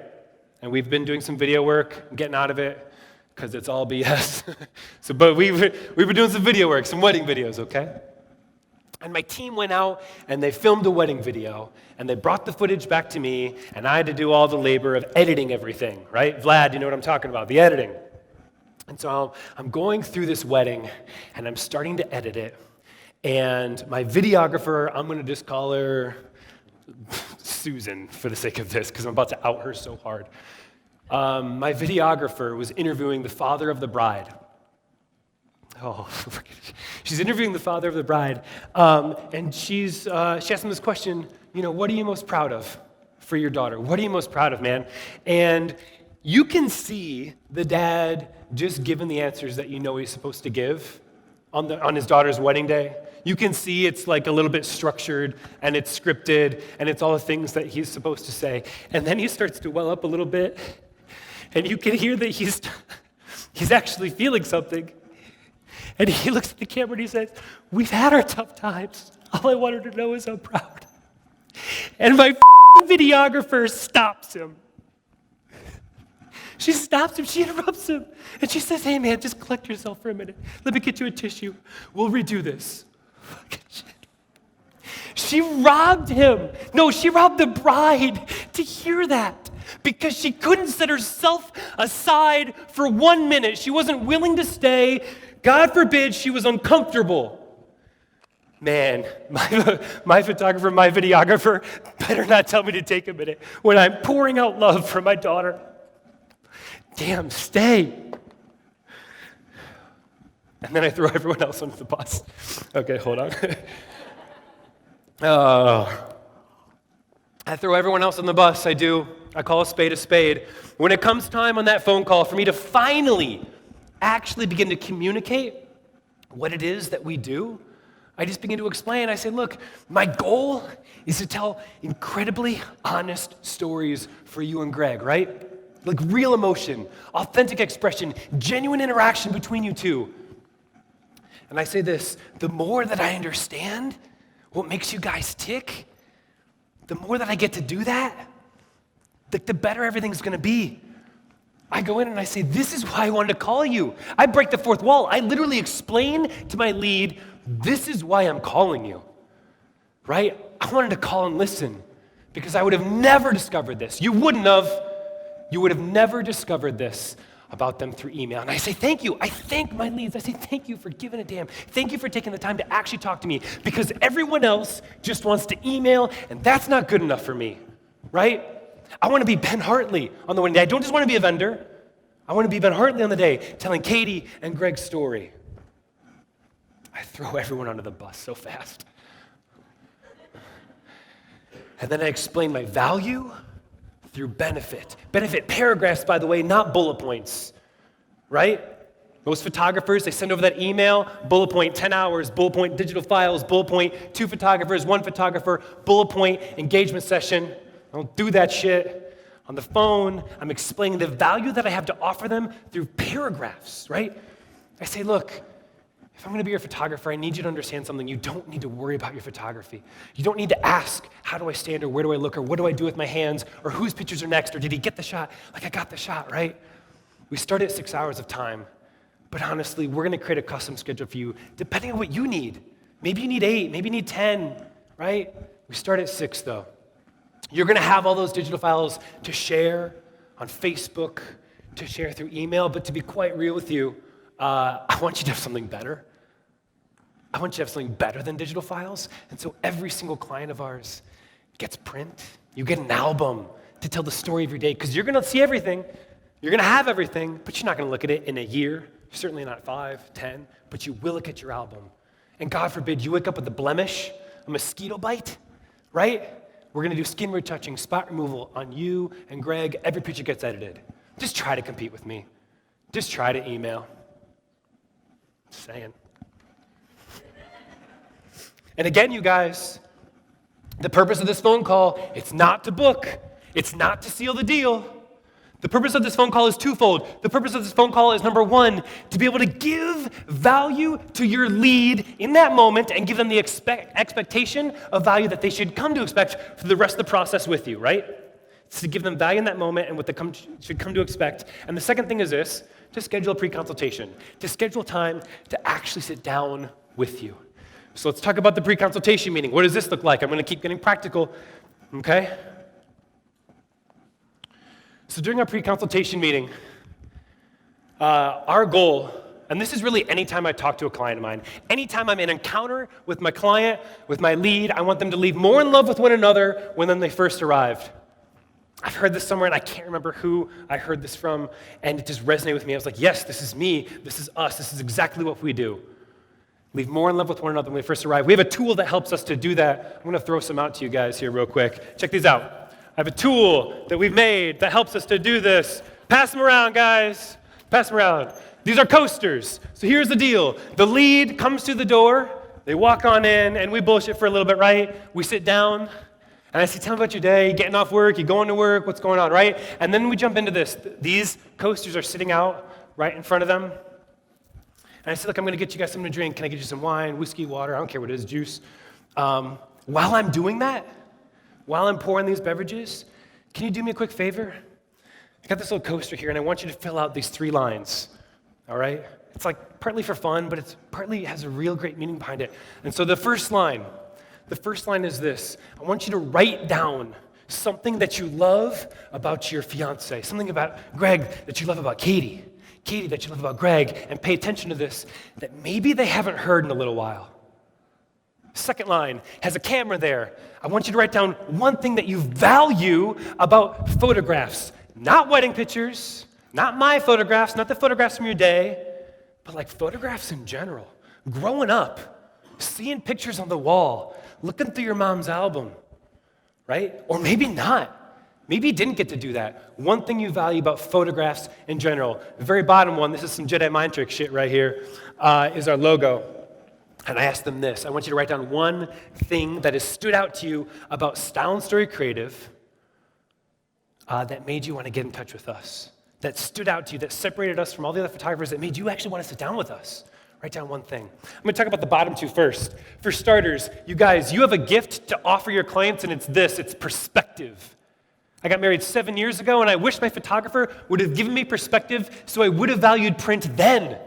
And we've been doing some video work, getting out of it, because it's all BS. But we've been doing some video work, some wedding videos, okay? And my team went out and they filmed a wedding video, and they brought the footage back to me, and I had to do all the labor of editing everything, right? Vlad, you know what I'm talking about, the editing. And so I'm going through this wedding, and I'm starting to edit it, and my videographer, I'm going to just call her Susan for the sake of this, because I'm about to out her so hard. My videographer was interviewing the father of the bride. She's interviewing the father of the bride, and she asked him this question, what are you most proud of for your daughter? What are you most proud of, man? And you can see the dad just giving the answers that he's supposed to give on his daughter's wedding day. You can see it's like a little bit structured, and it's scripted, and it's all the things that he's supposed to say. And then he starts to well up a little bit, and you can hear that he's actually feeling something. And he looks at the camera and he says, we've had our tough times. All I want her to know is I'm proud. And my videographer stops him. She stops him, she interrupts him, and she says, hey man, just collect yourself for a minute. Let me get you a tissue. We'll redo this. Fucking shit. She robbed him. No, she robbed the bride to hear that, because she couldn't set herself aside for 1 minute. She wasn't willing to stay. God forbid she was uncomfortable. Man, my photographer, my videographer better not tell me to take a minute when I'm pouring out love for my daughter. Damn, stay. And then I throw everyone else under the bus. Okay, hold on. I throw everyone else on the bus. I call a spade a spade. When it comes time on that phone call for me to finally actually begin to communicate what it is that we do, I just begin to explain. I say, look, my goal is to tell incredibly honest stories for you and Greg, right? Like real emotion, authentic expression, genuine interaction between you two. And I say this, the more that I understand what makes you guys tick, the more that I get to do that, the better everything's gonna be. I go in and I say, this is why I wanted to call you. I break the fourth wall. I literally explain to my lead, this is why I'm calling you, right? I wanted to call and listen, because I would have never discovered this. You would have never discovered this about them through email. And I say, thank you. I thank my leads. I say, thank you for giving a damn. Thank you for taking the time to actually talk to me, because everyone else just wants to email, and that's not good enough for me, right? I want to be Ben Hartley on the wedding day. I don't just want to be a vendor. I want to be Ben Hartley on the day, telling Katie and Greg's story. I throw everyone under the bus so fast. And then I explain my value through benefit. Benefit paragraphs, by the way, not bullet points, right? Most photographers, they send over that email, bullet point 10 hours, bullet point digital files, bullet point 2 photographers, 1 photographer, bullet point engagement session. I don't do that shit. On the phone, I'm explaining the value that I have to offer them through paragraphs, right? I say, look, if I'm gonna be your photographer, I need you to understand something. You don't need to worry about your photography. You don't need to ask, how do I stand, or where do I look, or what do I do with my hands, or whose pictures are next, or did he get the shot? Like, I got the shot, right? We start at 6 hours of time, but honestly, we're gonna create a custom schedule for you, depending on what you need. Maybe you need 8, maybe you need 10, right? We start at 6 though. You're gonna have all those digital files to share on Facebook, to share through email, but to be quite real with you, I want you to have something better. I want you to have something better than digital files. And so every single client of ours gets print. You get an album to tell the story of your day, because you're going to see everything. You're going to have everything, but you're not going to look at it in a year. Certainly not 5, 10, but you will look at your album. And God forbid you wake up with a blemish, a mosquito bite, right? We're going to do skin retouching, spot removal on you and Greg. Every picture gets edited. Just try to compete with me. Just try to email. Just saying. And again, you guys, the purpose of this phone call, it's not to book. It's not to seal the deal. The purpose of this phone call is twofold. The purpose of this phone call is, number one, to be able to give value to your lead in that moment and give them the expectation of value that they should come to expect for the rest of the process with you, right? It's to give them value in that moment and what they should come to expect. And the second thing is this, to schedule a pre-consultation, to schedule time to actually sit down with you. So let's talk about the pre-consultation meeting. What does this look like? I'm going to keep getting practical, okay? So during our pre-consultation meeting, our goal, and this is really anytime I talk to a client of mine, anytime I'm in an encounter with my client, with my lead, I want them to leave more in love with one another when they first arrived. I've heard this somewhere, and I can't remember who I heard this from, and it just resonated with me. I was like, yes, this is me, this is us, this is exactly what we do. Leave more in love with one another when we first arrive. We have a tool that helps us to do that. I'm going to throw some out to you guys here real quick. Check these out. I have a tool that we've made that helps us to do this. Pass them around, guys. Pass them around. These are coasters. So here's the deal. The lead comes to the door. They walk on in, and we bullshit for a little bit, right? We sit down, and I say, tell me about your day. You getting off work? You going to work? What's going on, right? And then we jump into this. These coasters are sitting out right in front of them. And I said, look, I'm going to get you guys something to drink. Can I get you some wine, whiskey, water? I don't care what it is, juice. While I'm doing that, while I'm pouring these beverages, can you do me a quick favor? I got this little coaster here, and I want you to fill out these 3 lines, all right? It's like partly for fun, but it's partly has a real great meaning behind it. And so the first line is this. I want you to write down something that you love about your fiance, something about Greg that you love about Katie that you love about Greg, and pay attention to this, that maybe they haven't heard in a little while. Second line has a camera there. I want you to write down one thing that you value about photographs. Not wedding pictures, not my photographs, not the photographs from your day, but like photographs in general. Growing up, seeing pictures on the wall, looking through your mom's album, right? Or maybe not. Maybe you didn't get to do that. One thing you value about photographs in general. The very bottom one, this is some Jedi mind trick shit right here, is our logo. And I asked them this. I want you to write down one thing that has stood out to you about Style and Story Creative that made you want to get in touch with us, that stood out to you, that separated us from all the other photographers, that made you actually want to sit down with us. Write down one thing. I'm going to talk about the bottom 2 first. For starters, you guys, you have a gift to offer your clients, and it's this. It's perspective. I got married 7 years ago, and I wish my photographer would have given me perspective so I would have valued print then.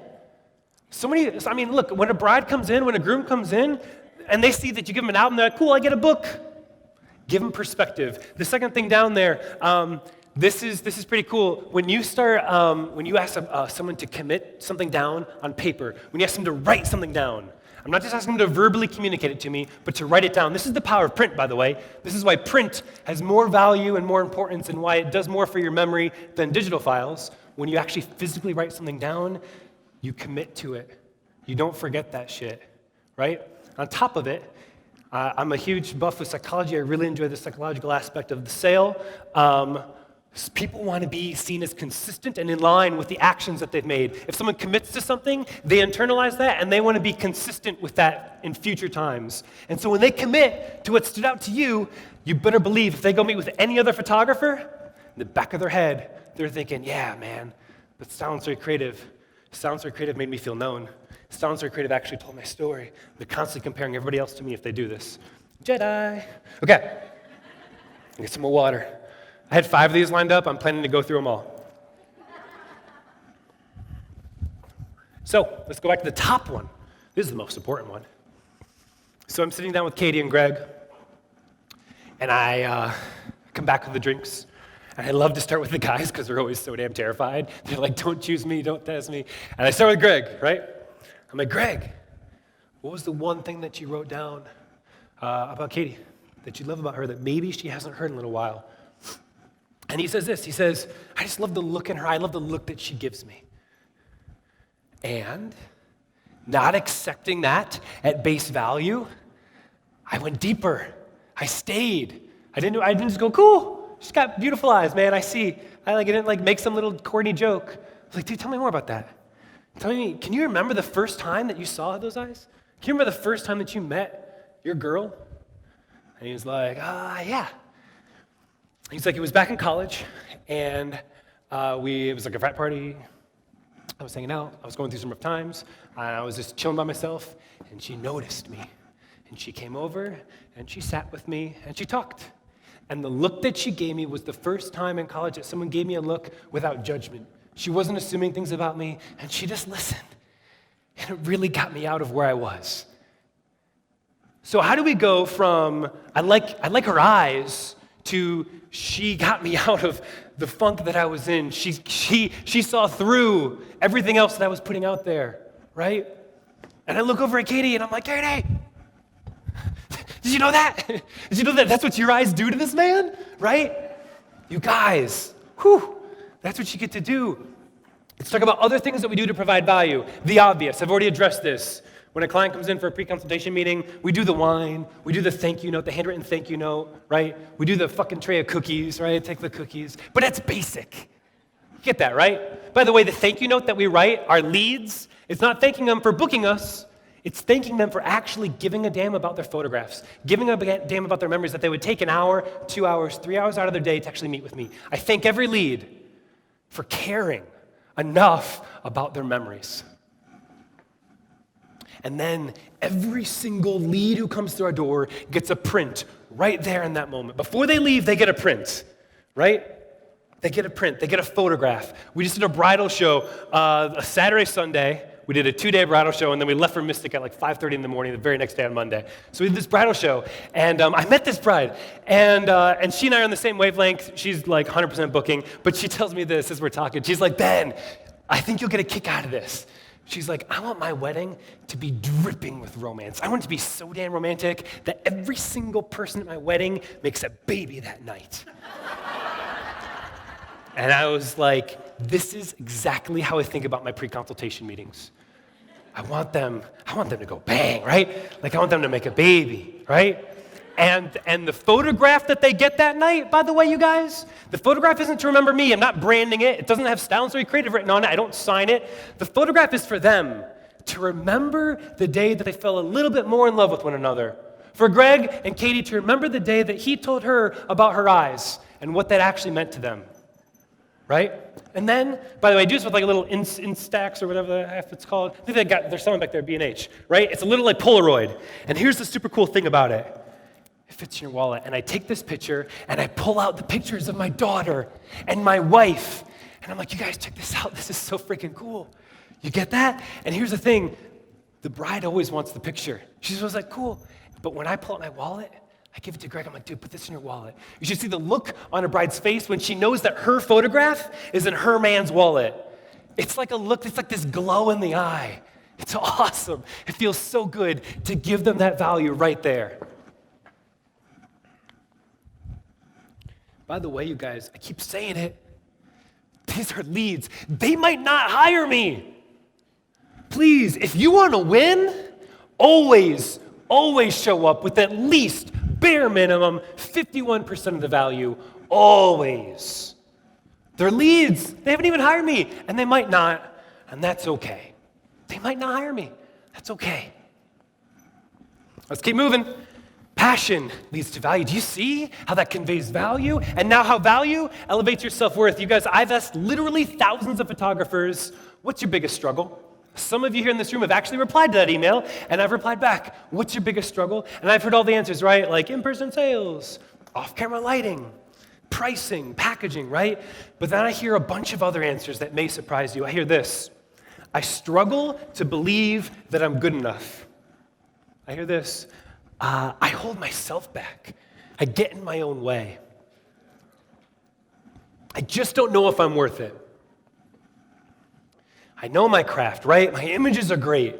Look, when a bride comes in, when a groom comes in, and they see that you give them an album, they're like, cool, I get a book. Give them perspective. The second thing down there, this is pretty cool. When you ask someone to commit something down on paper, when you ask them to write something down, I'm not just asking them to verbally communicate it to me, but to write it down. This is the power of print, by the way. This is why print has more value and more importance and why it does more for your memory than digital files. When you actually physically write something down, you commit to it. You don't forget that shit, right? On top of it, I'm a huge buff with psychology. I really enjoy the psychological aspect of the sale. People want to be seen as consistent and in line with the actions that they've made. If someone commits to something, they internalize that, and they want to be consistent with that in future times. And so when they commit to what stood out to you, you better believe if they go meet with any other photographer, in the back of their head, they're thinking, yeah, man, but Style and Story Creative made me feel known. Style and Story Creative actually told my story. They're constantly comparing everybody else to me if they do this. Jedi. Okay. Get some more water. I had 5 of these lined up. I'm planning to go through them all. So let's go back to the top one. This is the most important one. So I'm sitting down with Katie and Greg, and I come back with the drinks. And I love to start with the guys because they're always so damn terrified. They're like, don't choose me, don't test me. And I start with Greg, right? I'm like, Greg, What was the one thing that you wrote down about Katie that you love about her that maybe she hasn't heard in a little while? And he says this, he says, I just love the look in her eye. I love the look that she gives me. And not accepting that at base value, I went deeper. I stayed. I didn't just go, cool, she's got beautiful eyes, man, I see. I didn't make some little corny joke. I was like, dude, tell me more about that. Tell me, can you remember the first time that you saw those eyes? Can you remember the first time that you met your girl? And he was like, yeah. He's like, it was back in college, and it was like a frat party. I was hanging out. I was going through some rough times. I was just chilling by myself, and she noticed me. And she came over, and she sat with me, and she talked. And the look that she gave me was the first time in college that someone gave me a look without judgment. She wasn't assuming things about me, and she just listened. And it really got me out of where I was. So how do we go from, I like her eyes, to she got me out of the funk that I was in. She saw through everything else that I was putting out there, right? And I look over at Katie, and I'm like, Katie, did you know that? Did you know that that's what your eyes do to this man, right? You guys, that's what you get to do. Let's talk about other things that we do to provide value. The obvious, I've already addressed this. When a client comes in for a pre-consultation meeting, we do the wine, we do the thank you note, the handwritten thank you note, right? We do the fucking tray of cookies, right? Take the cookies. But that's basic. You get that, right? By the way, the thank you note that we write, our leads, it's not thanking them for booking us. It's thanking them for actually giving a damn about their photographs, giving a damn about their memories, that they would take an hour, 2 hours, 3 hours out of their day to actually meet with me. I thank every lead for caring enough about their memories. And then every single lead who comes through our door gets a print right there in that moment. Before they leave, they get a print, right? They get a print, they get a photograph. We just did a bridal show a Saturday, Sunday. We did a 2-day bridal show, and then we left for Mystic at 5:30 in the morning the very next day on Monday. So we did this bridal show, and I met this bride, and she and I are on the same wavelength. She's 100% booking, but she tells me this as we're talking. She's like, Ben, I think you'll get a kick out of this. She's like, I want my wedding to be dripping with romance. I want it to be so damn romantic that every single person at my wedding makes a baby that night. And I was like, this is exactly how I think about my pre-consultation meetings. I want them to go bang, right? I want them to make a baby, right? And the photograph that they get that night, by the way, you guys, the photograph isn't to remember me. I'm not branding it. It doesn't have Style and Story Creative written on it. I don't sign it. The photograph is for them to remember the day that they fell a little bit more in love with one another. For Greg and Katie to remember the day that he told her about her eyes and what that actually meant to them, right? And then, by the way, I do this with a little Instax or whatever it's called. I think there's someone back there, B&H, right? It's a little like Polaroid. And here's the super cool thing about it. It fits in your wallet. And I take this picture, and I pull out the pictures of my daughter and my wife. And I'm like, you guys, check this out. This is so freaking cool. You get that? And here's the thing. The bride always wants the picture. She's always like, cool. But when I pull out my wallet, I give it to Greg. I'm like, dude, put this in your wallet. You should see the look on a bride's face when she knows that her photograph is in her man's wallet. It's like a look, it's like this glow in the eye. It's awesome. It feels so good to give them that value right there. By the way, you guys, I keep saying it. These are leads. They might not hire me. Please, if you want to win, always show up with at least bare minimum 51% of the value, always. They're leads. They haven't even hired me, and they might not, and that's okay. They might not hire me. That's okay. Let's keep moving. Passion leads to value. Do you see how that conveys value? And now how value elevates your self-worth. You guys, I've asked literally thousands of photographers, what's your biggest struggle? Some of you here in this room have actually replied to that email, and I've replied back, what's your biggest struggle? And I've heard all the answers, right? Like in-person sales, off-camera lighting, pricing, packaging, right? But then I hear a bunch of other answers that may surprise you. I hear this. I struggle to believe that I'm good enough. I hear this. I hold myself back. I get in my own way. I just don't know if I'm worth it. I know my craft, right? My images are great,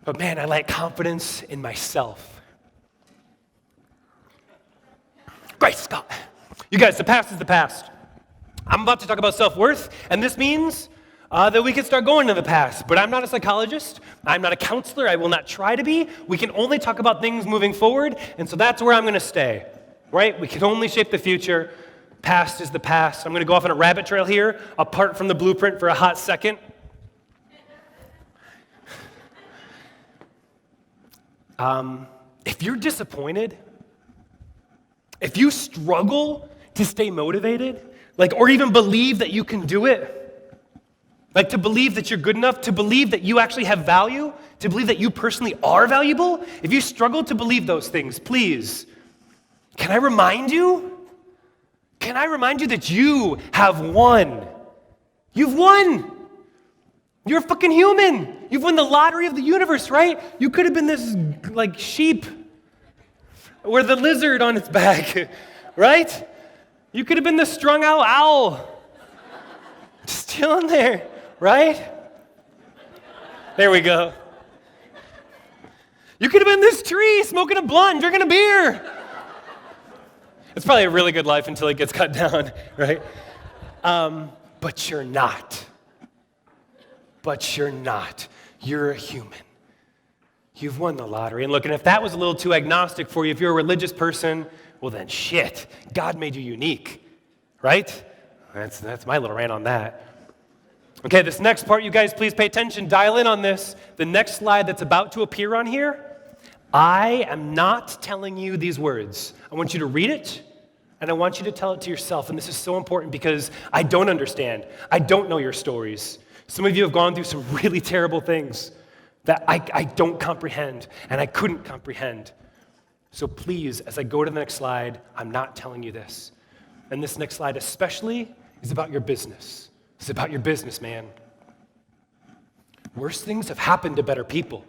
But man, I lack confidence in myself. Great Scott. You guys, the past is the past. I'm about to talk about self-worth, and this means that we can start going to the past. But I'm not a psychologist. I'm not a counselor. I will not try to be. We can only talk about things moving forward, and so that's where I'm going to stay, right? We can only shape the future. Past is the past. I'm going to go off on a rabbit trail here, apart from the blueprint for a hot second. If you're disappointed, if you struggle to stay motivated, or even believe that you can do it, to believe that you're good enough, to believe that you actually have value, to believe that you personally are valuable, if you struggle to believe those things, please, can I remind you that you have won? You've won. You're a fucking human. You've won the lottery of the universe, right? You could have been this, sheep or the lizard on its back, right? You could have been the strung out owl. Just chilling there, right? There we go. You could have been this tree smoking a blunt, drinking a beer. It's probably a really good life until it gets cut down, right? But you're not. But you're not. You're a human. You've won the lottery. And look, and if that was a little too agnostic for you, if you're a religious person, well then shit, God made you unique, right? That's my little rant on that. Okay, this next part, you guys please pay attention, dial in on this. The next slide that's about to appear on here, I am not telling you these words. I want you to read it, and I want you to tell it to yourself. And this is so important because I don't understand. I don't know your stories. Some of you have gone through some really terrible things that I don't comprehend, and I couldn't comprehend. So please, as I go to the next slide, I'm not telling you this. And this next slide especially is about your business. It's about your business, man. Worse things have happened to better people.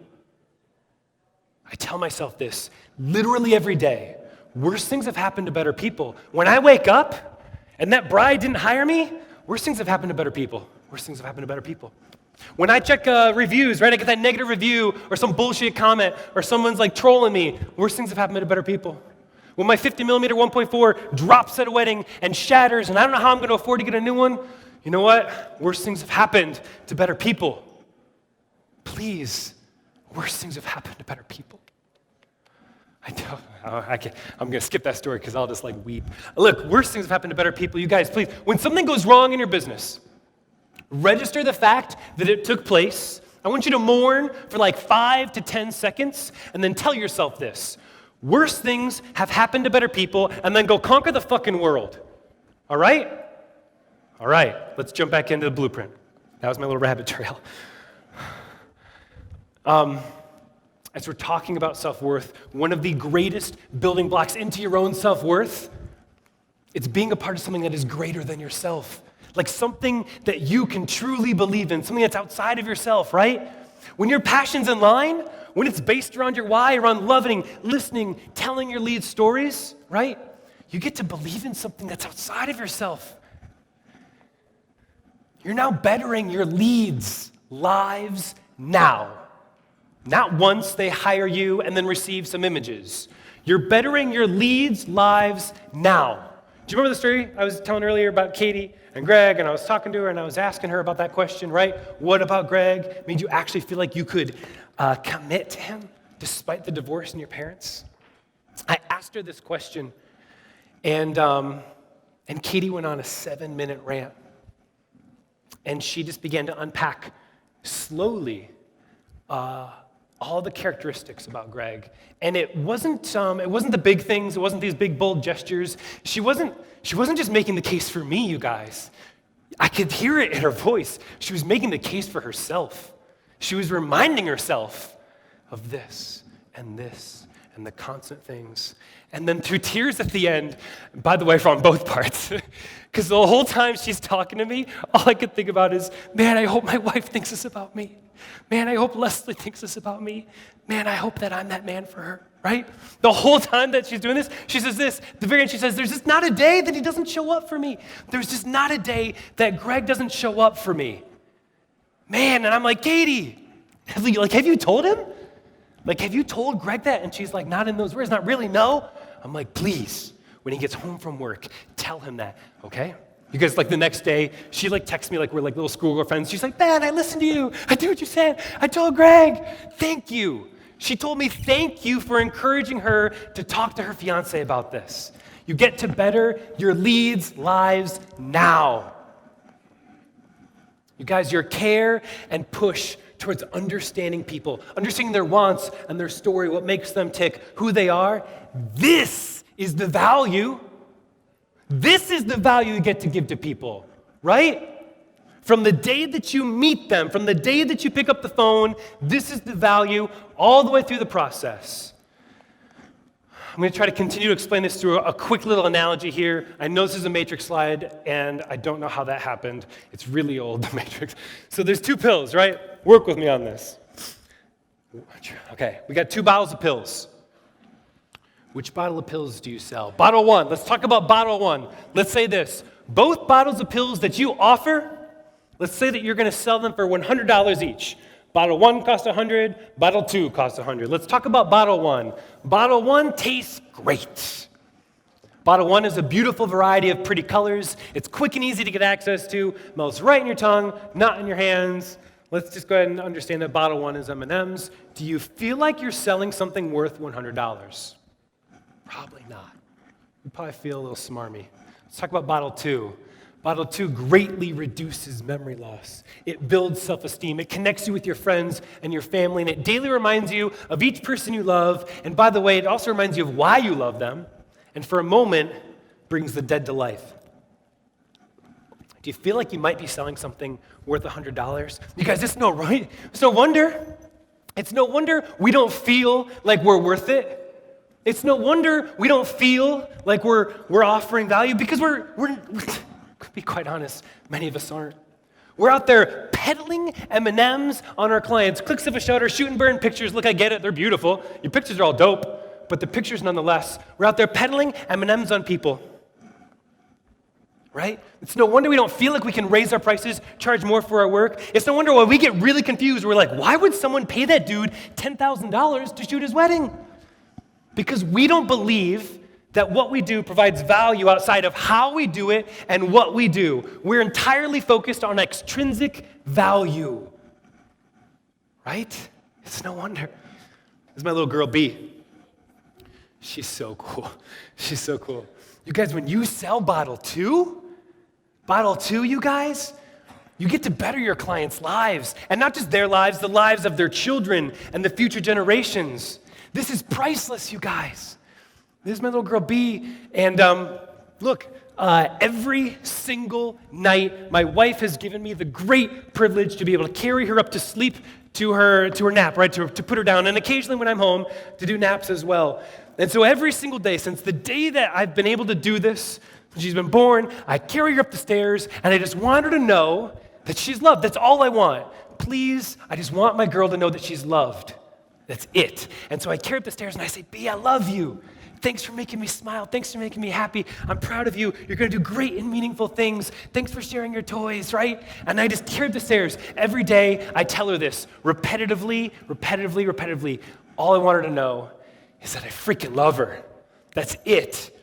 I tell myself this literally every day. Worse things have happened to better people. When I wake up and that bride didn't hire me, worse things have happened to better people. Worse things have happened to better people. When I check reviews, right, I get that negative review or some bullshit comment or someone's trolling me, worse things have happened to better people. When my 50mm 1.4 drops at a wedding and shatters and I don't know how I'm going to afford to get a new one, you know what? Worse things have happened to better people. Please, worse things have happened to better people. I'm going to skip that story because I'll just weep. Look, worse things have happened to better people. You guys, please, when something goes wrong in your business, register the fact that it took place. I want you to mourn for 5 to 10 seconds and then tell yourself this. Worse things have happened to better people, and then go conquer the fucking world. All right? All right, let's jump back into the blueprint. That was my little rabbit trail. As we're talking about self-worth, one of the greatest building blocks into your own self-worth, it's being a part of something that is greater than yourself. Something that you can truly believe in, something that's outside of yourself, right? When your passion's in line, when it's based around your why, around loving, listening, telling your lead stories, right? You get to believe in something that's outside of yourself. You're now bettering your leads' lives now. Not once they hire you and then receive some images. You're bettering your leads' lives now. Do you remember the story I was telling earlier about Katie and Greg, and I was talking to her and I was asking her about that question, right? What about Greg made you actually feel like you could commit to him despite the divorce and your parents? I asked her this question, and Katie went on a 7-minute rant. And she just began to unpack slowly all the characteristics about Greg. And it wasn't the big things, it wasn't these big bold gestures. She wasn't just making the case for me, you guys. I could hear it in her voice. She was making the case for herself. She was reminding herself of this and the constant things. And then through tears at the end, by the way, from both parts, because the whole time she's talking to me, all I could think about is, man, I hope my wife thinks this about me. Man, I hope Leslie thinks this about me. Man, I hope that I'm that man for her, right? The whole time that she's doing this, she says this. At the very end, she says, there's just not a day that he doesn't show up for me. There's just not a day that Greg doesn't show up for me. Man, and I'm like, Katie, have you told him? Like, have you told Greg that? And she's like, not in those words, not really, no. I'm like, please, when he gets home from work, tell him that, okay? Because like the next day, she like texts me like we're like little schoolgirl friends. She's like, man, I listened to you. I did what you said. I told Greg. Thank you. She told me thank you for encouraging her to talk to her fiance about this. You get to better your leads' lives now. You guys, your care and push towards understanding people, understanding their wants and their story, what makes them tick, who they are, this is the value. This is the value you get to give to people, right? From the day that you meet them, from the day that you pick up the phone, this is the value all the way through the process. I'm going to try to continue to explain this through a quick little analogy here. I know this is a matrix slide, and I don't know how that happened. It's really old, the matrix. So there's 2 pills, right? Work with me on this. Okay, we got 2 bottles of pills. Which bottle of pills do you sell? Bottle 1. Let's talk about bottle 1. Let's say this. Both bottles of pills that you offer, let's say that you're going to sell them for $100 each. Bottle 1 costs $100. Bottle 2 costs $100. Let's talk about bottle 1. Bottle 1 tastes great. Bottle 1 is a beautiful variety of pretty colors. It's quick and easy to get access to. Melts right in your tongue, not in your hands. Let's just go ahead and understand that bottle 1 is M&Ms. Do you feel like you're selling something worth $100? Probably not. You probably feel a little smarmy. Let's talk about bottle 2. Bottle 2 greatly reduces memory loss. It builds self-esteem. It connects you with your friends and your family, and it daily reminds you of each person you love. And by the way, it also reminds you of why you love them. And for a moment, brings the dead to life. Do you feel like you might be selling something worth $100? You guys, it's no wonder. It's no wonder we don't feel like we're worth it. It's no wonder we don't feel like we're offering value because we're to be quite honest, many of us aren't. We're out there peddling M&Ms on our clients. Clicks of a shutter, shoot and burn pictures. Look, I get it. They're beautiful. Your pictures are all dope, but the pictures nonetheless. We're out there peddling M&Ms on people. Right? It's no wonder we don't feel like we can raise our prices, charge more for our work. It's no wonder why we get really confused. We're like, why would someone pay that dude $10,000 to shoot his wedding? Because we don't believe that what we do provides value outside of how we do it and what we do. We're entirely focused on extrinsic value. Right? It's no wonder. This is my little girl, B. She's so cool. She's so cool. You guys, when you sell bottle 2, you guys, you get to better your clients' lives. And not just their lives, the lives of their children and the future generations. This is priceless, you guys. This is my little girl, B. And look, every single night, my wife has given me the great privilege to be able to carry her up to sleep to her nap, right, to put her down. And occasionally when I'm home, to do naps as well. And so every single day, since the day that I've been able to do this, when she's been born, I carry her up the stairs, and I just want her to know that she's loved. That's all I want. Please, I just want my girl to know that she's loved. That's it. And so I carry up the stairs, and I say, B, I love you. Thanks for making me smile. Thanks for making me happy. I'm proud of you. You're going to do great and meaningful things. Thanks for sharing your toys, right? And I just carry up the stairs. Every day, I tell her this repetitively. All I want her to know is that I freaking love her. That's it.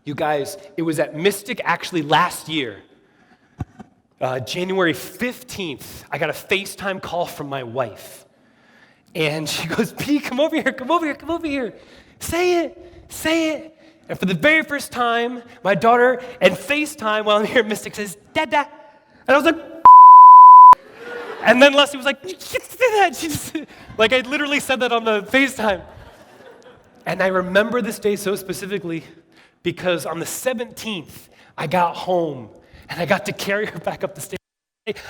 You guys, it was at Mystic actually last year, January 15th, I got a FaceTime call from my wife. And she goes, P, come over here. Say it. And for the very first time, my daughter, and FaceTime while I'm here at Mystic says, Dada. And I was like, and then Leslie was like, you can't say that. She just, like I literally said that on the FaceTime. And I remember this day so specifically because on the 17th, I got home and I got to carry her back up the stairs.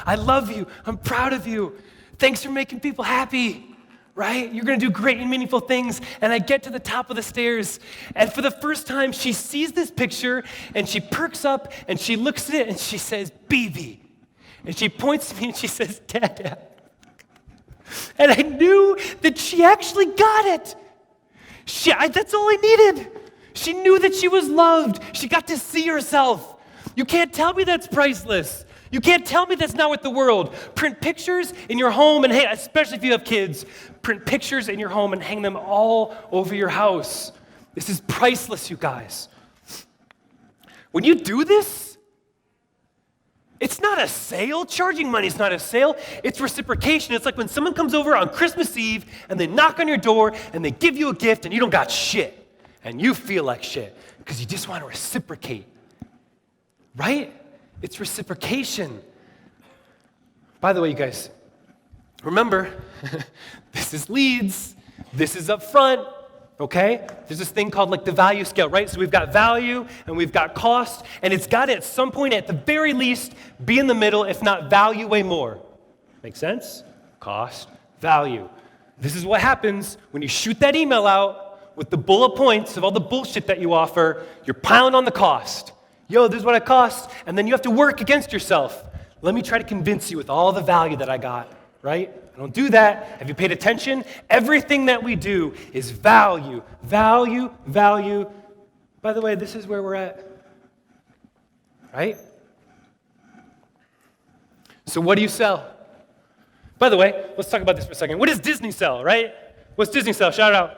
I love you. I'm proud of you. Thanks for making people happy. Right? You're going to do great and meaningful things. And I get to the top of the stairs, and for the first time, she sees this picture, and she perks up, and she looks at it, and she says, baby. And she points to me, and she says, Dada. And I knew that she actually got it. That's all I needed. She knew that she was loved. She got to see herself. You can't tell me that's priceless. You can't tell me that's not what the world. Print pictures in your home, and hey, especially if you have kids, print pictures in your home and hang them all over your house. This is priceless, you guys. When you do this, it's not a sale. Charging money is not a sale. It's reciprocation. It's like when someone comes over on Christmas Eve and they knock on your door and they give you a gift and you don't got shit. And you feel like shit because you just want to reciprocate. Right? It's reciprocation. By the way, you guys, remember, this is leads. This is up front. Okay? There's this thing called like the value scale, right? So we've got value and we've got cost, and it's got to at some point, at the very least, be in the middle, if not value way more. Make sense? Cost, value. This is what happens when you shoot that email out with the bullet points of all the bullshit that you offer. You're piling on the cost. Yo, this is what it costs, and then you have to work against yourself. Let me try to convince you with all the value that I got, right? I don't do that. Have you paid attention? Everything that we do is value, value, value. By the way, this is where we're at, right? So what do you sell? By the way, let's talk about this for a second. What does Disney sell, right? What's Disney sell? Shout it out.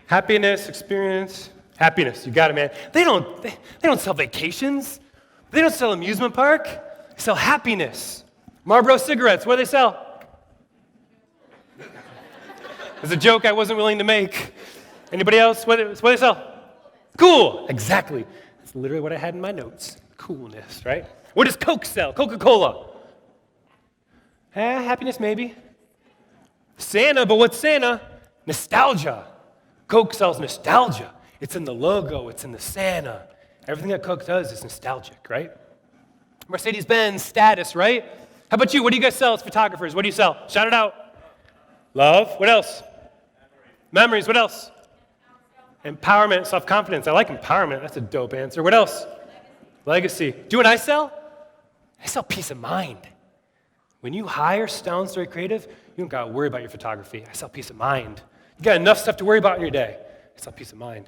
Happiness, experience, happiness. You got it, man. They don't sell vacations. They don't sell amusement park. They sell happiness. Marlboro cigarettes, what do they sell? It's a joke I wasn't willing to make. Anybody else? What do they sell? Cool. Exactly. That's literally what I had in my notes. Coolness, right? What does Coke sell? Coca-Cola. Happiness, maybe. Santa, but what's Santa? Nostalgia. Coke sells nostalgia. It's in the logo. It's in the Santa. Everything that Coke does is nostalgic, right? Mercedes-Benz, status, right? How about you? What do you guys sell as photographers? What do you sell? Shout it out. Love. What else? Memories. What else? Empowerment, self-confidence. I like empowerment. That's a dope answer. What else? Legacy. Do you know what I sell? I sell peace of mind. When you hire Stone Story Creative, you don't got to worry about your photography. I sell peace of mind. You got enough stuff to worry about in your day. I sell peace of mind.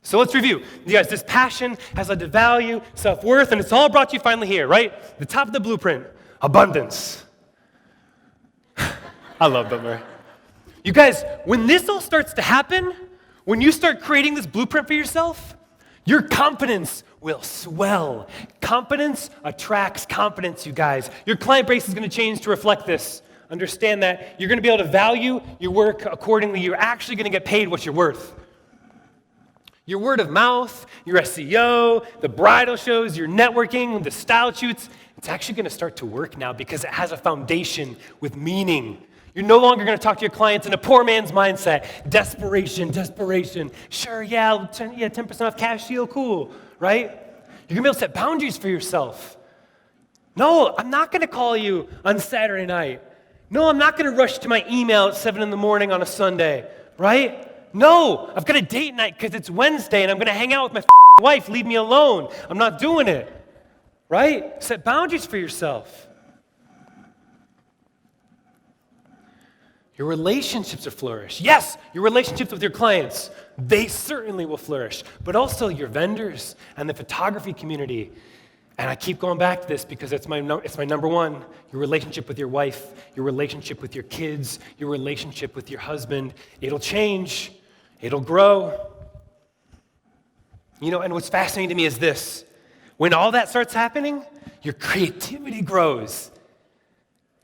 So let's review. You guys, this passion has led to value, self-worth, and it's all brought to you finally here, right? The top of the blueprint, abundance. I love Bill Murray. You guys, when this all starts to happen, when you start creating this blueprint for yourself, your confidence will swell. Confidence attracts confidence, you guys. Your client base is going to change to reflect this. Understand that. You're going to be able to value your work accordingly. You're actually going to get paid what you're worth. Your word of mouth, your SEO, the bridal shows, your networking, the style shoots, it's actually going to start to work now because it has a foundation with meaning. You're no longer going to talk to your clients in a poor man's mindset. Desperation. Sure, yeah, 10% off cash deal, cool, right? You're going to be able to set boundaries for yourself. No, I'm not going to call you on Saturday night. No, I'm not going to rush to my email at 7 in the morning on a Sunday, right? No, I've got a date night because it's Wednesday and I'm going to hang out with my wife. Leave me alone. I'm not doing it, right? Set boundaries for yourself. Your relationships will flourish. Yes, your relationships with your clients, they certainly will flourish, but also your vendors and the photography community. And I keep going back to this because it's my number one. Your relationship with your wife, your relationship with your kids, your relationship with your husband. It'll change. It'll grow. You know, and what's fascinating to me is this. When all that starts happening, your creativity grows.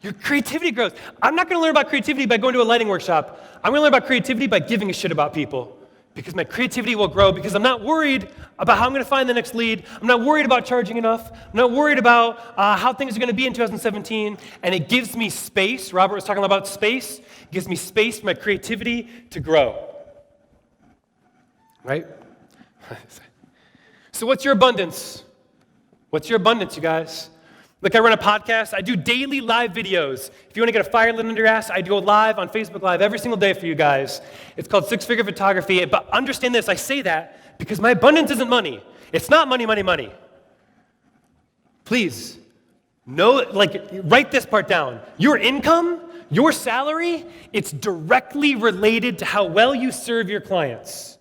Your creativity grows. I'm not going to learn about creativity by going to a lighting workshop. I'm going to learn about creativity by giving a shit about people. Because my creativity will grow, because I'm not worried about how I'm going to find the next lead. I'm not worried about charging enough. I'm not worried about how things are going to be in 2017. And it gives me space. Robert was talking about space. It gives me space for my creativity to grow. Right? So what's your abundance? What's your abundance, you guys? Look, I run a podcast. I do daily live videos. If you want to get a fire lit under your ass, I go live on Facebook Live every single day for you guys. It's called Six Figure Photography. But understand this, I say that because my abundance isn't money. It's not money, money, money. Please, write this part down. Your income, your salary, it's directly related to how well you serve your clients.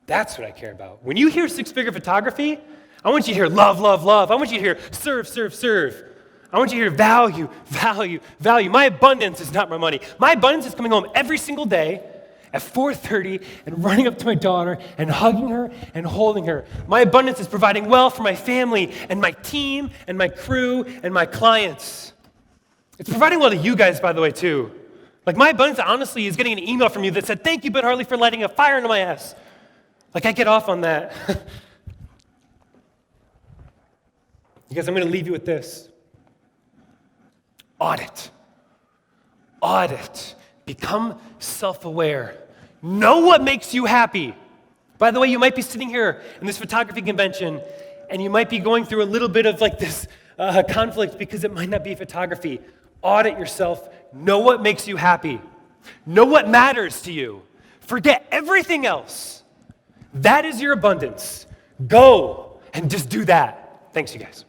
That's what I care about. When you hear Six Figure Photography, I want you to hear love, love, love. I want you to hear serve, serve, serve. I want you to hear value, value, value. My abundance is not my money. My abundance is coming home every single day at 4:30 and running up to my daughter and hugging her and holding her. My abundance is providing wealth for my family and my team and my crew and my clients. It's providing well to you guys, by the way, too. Like, my abundance, honestly, is getting an email from you that said, thank you, Ben Hartley, for lighting a fire into my ass. Like, I get off on that. You guys, I'm going to leave you with this. Audit. Audit. Become self-aware. Know what makes you happy. By the way, you might be sitting here in this photography convention, and you might be going through a little bit of like this conflict because it might not be photography. Audit yourself. Know what makes you happy. Know what matters to you. Forget everything else. That is your abundance. Go and just do that. Thanks, you guys.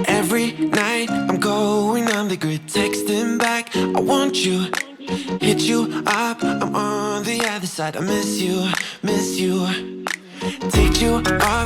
Every night I'm going on the grid, texting back, I want you, hit you up, I'm on the other side, I miss you, teach you all